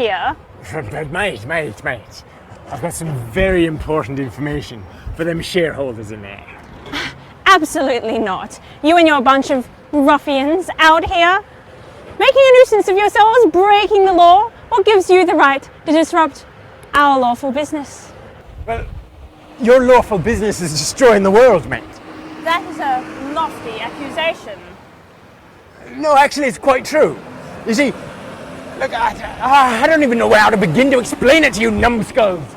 here. But mate, I've got some very important information for them shareholders in there. Absolutely not. You and your bunch of ruffians out here, making a nuisance of yourselves, breaking the law. What gives you the right to disrupt our lawful business? Well, your lawful business is destroying the world, mate. That is a lofty accusation. No, actually, it's quite true. You see, look, I don't even know how to begin to explain it to you, numbskulls.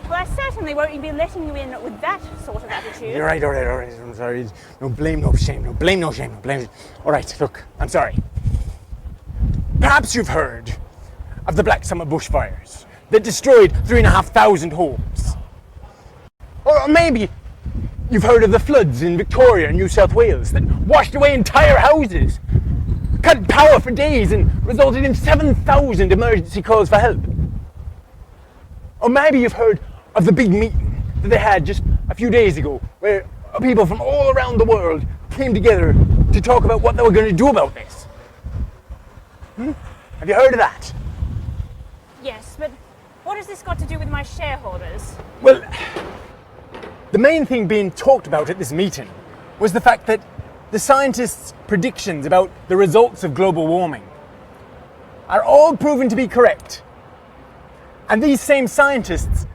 Well, I certainly won't be letting you in with that sort of attitude. You're right, all right. I'm sorry. No blame, no shame. No blame, no shame. No blame. All right, look, I'm sorry. Perhaps you've heard of the Black Summer bushfires that destroyed 3,500 homes. Or maybe you've heard of the floods in Victoria and New South Wales that washed away entire houses, cut power for days, and resulted in 7,000 emergency calls for help. Or maybe you've heard of the big meeting that they had just a few days ago, where people from all around the world came together to talk about what they were going to do about this. Have you heard of that? Yes, but what has this got to do with my shareholders? Well, the main thing being talked about at this meeting was the fact that the scientists' predictions about the results of global warming are all proven to be correct. And these same scientists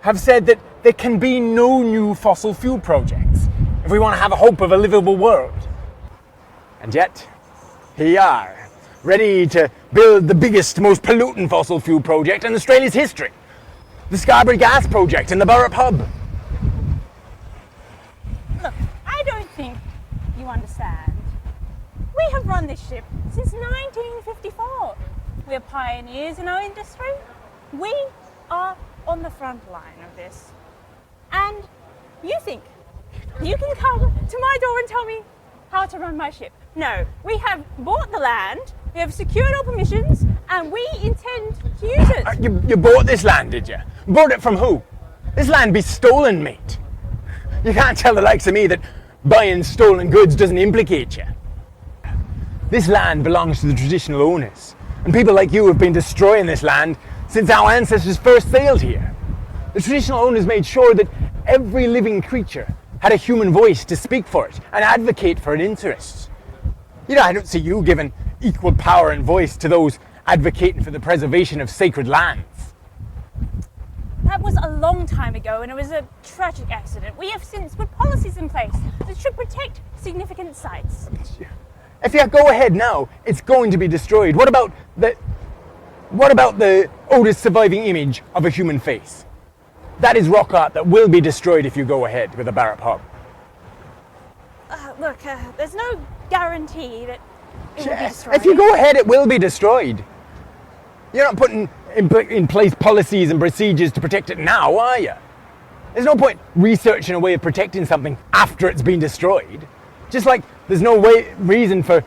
have said that there can be no new fossil fuel projects if we want to have a hope of a livable world. And yet, here you are, ready to build the biggest, most polluting fossil fuel project in Australia's history. The Scarborough gas project and the Burrup Hub. Look, I don't think you understand. We have run this ship since 1954. We're pioneers in our industry. We are on the front line of this. And you think you can come to my door and tell me how to run my ship? No, we have bought the land, we have secured our permissions, and we intend to use it. You bought this land, did you? Bought it from who? This land be stolen, mate. You can't tell the likes of me that buying stolen goods doesn't implicate you. This land belongs to the traditional owners, and people like you have been destroying this land since our ancestors first sailed here. The traditional owners made sure that every living creature had a human voice to speak for it and advocate for its interests. You know, I don't see you giving equal power and voice to those advocating for the preservation of sacred lands. That was a long time ago, and it was a tragic accident. We have since put policies in place that should protect significant sites. If you go ahead now, it's going to be destroyed. What about the oldest surviving image of a human face? That is rock art that will be destroyed if you go ahead with the Burrup Hub. Look, there's no guarantee that it will be destroyed. If you go ahead, it will be destroyed. You're not putting in place policies and procedures to protect it now, are you? There's no point researching a way of protecting something after it's been destroyed. Just like there's no reason for,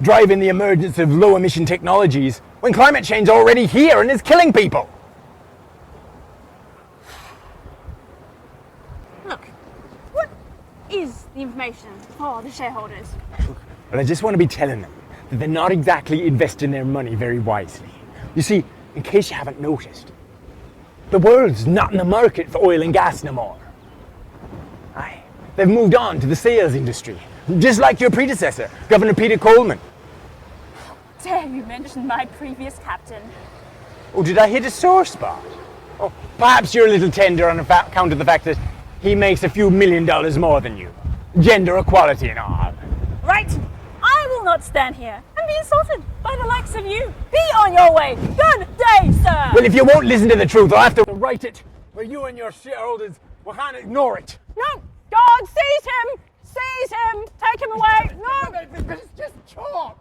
driving the emergence of low-emission technologies when climate change is already here and is killing people. Look, what is the information for the shareholders? Well, I just want to be telling them that they're not exactly investing their money very wisely. You see, in case you haven't noticed, the world's not in the market for oil and gas no more. Aye, they've moved on to the sales industry, just like your predecessor, Governor Peter Coleman. Dare you mention my previous captain? Oh, did I hit a sore spot? Oh, perhaps you're a little tender on account of the fact that he makes a few $1 million more than you. Gender equality and all. Right! I will not stand here and be insulted by the likes of you. Be on your way. Good day, sir. Well, if you won't listen to the truth, I'll have to write it where you and your shareholders will can't ignore it. No! God, seize him! Seize him! Take him away! No! It's just chalk.